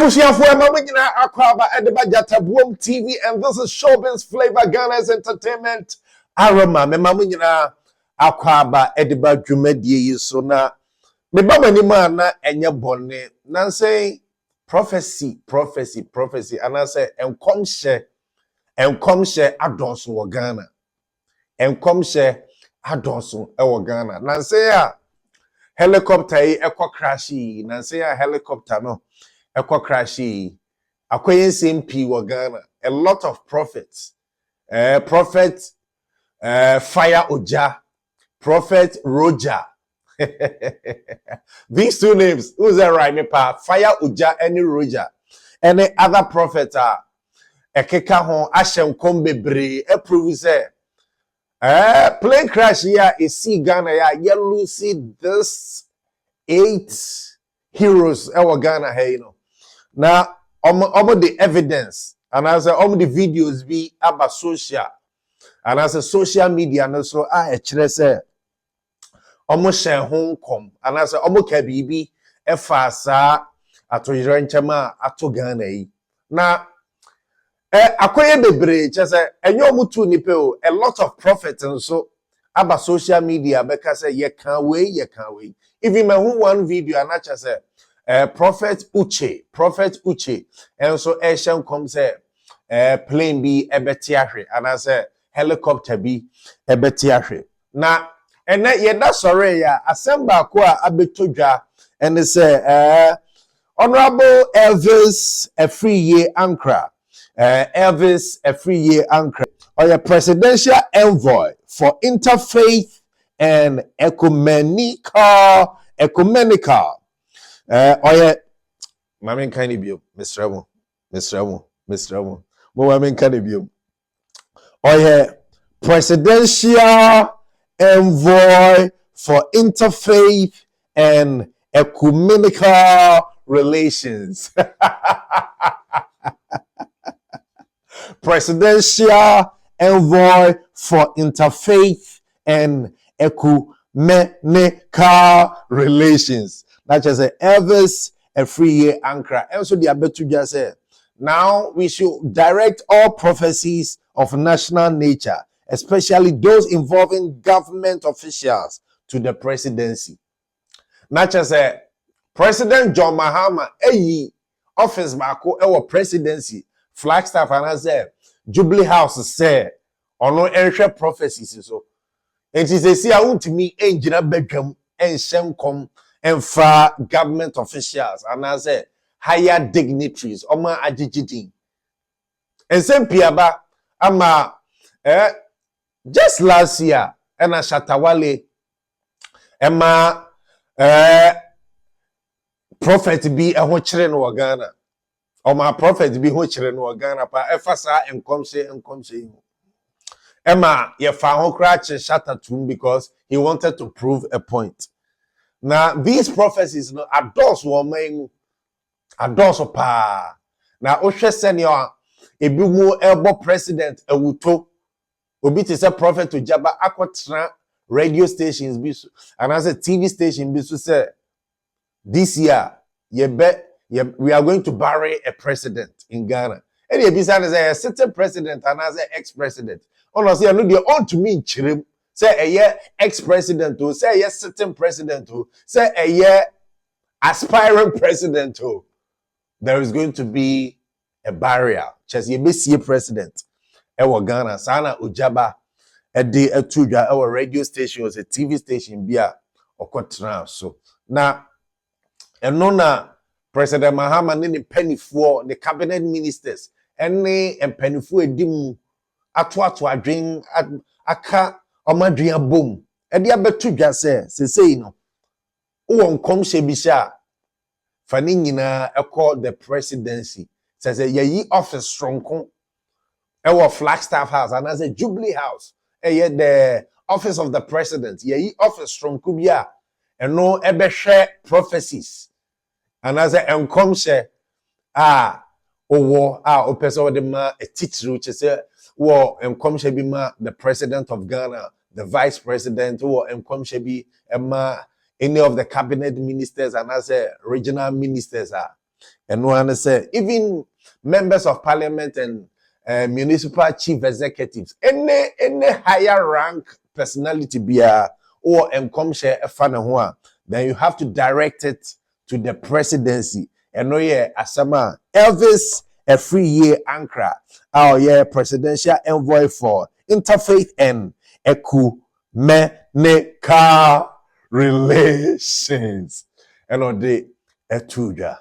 Ebusia for Mamina Akwaba Edeba Gyatabuom TV, and this is Showbiz Flavor Ghana's Entertainment Aroma. Me Mamina Akwaba Edeba Jumedi so na me ba mani man na enye bone na say prophecy and I say enkomhye adonso wo Ghana. Enkomhye adonso e wo Ghana. Na say a helicopter e ekọ crash na say a helicopter no ekọ crash akoyen SMP wo Ghana. A lot of prophets prophet Fire Oja, Prophet Roger. These two names, who's that right? Me pa Fire Oja and Roger. Any other prophet are ekeka ho ahyem kombebre approve say plane crash here is see Ghana ya yellow see this 8 heroes our Ghana here, you know. Now omo the evidence and as omo the videos be about social and as a social media and so a kire say omo share home come and as omo ka bibi e fa sa atoyire nchema ato Ghana yi na akoye bebre chese enyo mutu nipe o a lot of prophets and so about social media because say you can wait even me who one video and acha say prophet Uche and so Asian come say plane be ebetiahwe and I say helicopter be ebetiahwe na and that sorry ya assemble ko abetodwa and they say Honorable Elvis Afriyie Ankrah, Elvis Afriyie Ankrah, or your presidential envoy for interfaith and ecumenical, or your Mamin Canibio, Mr. Emo, Mamin Canibio, or your presidential envoy for interfaith and ecumenical relations. Presidential envoy for interfaith and ecumenical relations. That's just Elvis Afriyie Ankrah. And so the Abetu just said, now we should direct all prophecies of national nature, especially those involving government officials, to the presidency. Not just President John Mahama, office bako ewo presidency, Flagstaff and I say Jubilee House say or no air prophecies so. And she say see I want to me engine bedroom and shenkom and far government officials and I say higher dignitaries oma ajijidin. And same piaba ama just last year and a Shatawale Emma prophet be a ho kire no Ghana or my prophet be ho kire no Ghana pa efasa enkomse Emma ye fa ho crash shatter to because he wanted to prove a point. Now these prophecies no adults wo man adults pa na ohwe senior ebi mu elbo president awuto obi ti say prophet to jaba akotra radio stations be and as a TV station be so say this year we are going to bury a president in Ghana. And you say a sitting president and as an ex-president. Honestly, I know they on to me chirim. Say a year ex-president to say a year sitting president to say a year aspiring president to. There is going to be a barrier. Just you be see president. Ewa Ghana sana ujaba edi etuja our radio station was a TV station bia okotra so. Now and nona President Mahama ne penny for the cabinet ministers any and penny for dim ato adwen aka Gyatabuom e dia betudwa say no wo nkom hye bi sha fa ne nyina ekọ the presidency say yayi office stronko e wo Flagstaff House and as a Jubilee House the office of the president yayi office stronko bia eno ebehwe prophecies and as a enkomhye owo opese de ma a teacher which say wo enkomhye bi ma the president of Ghana, the vice president, wo enkomhye bi ma any of the cabinet ministers and as a regional ministers And one say even members of parliament and municipal chief executives, any higher rank personality be or come share a fan then you have to direct it to the presidency. And no, yeah, asama Elvis Afriyie Ankrah, our presidential envoy for interfaith and ecumenical relations. And on the etuja.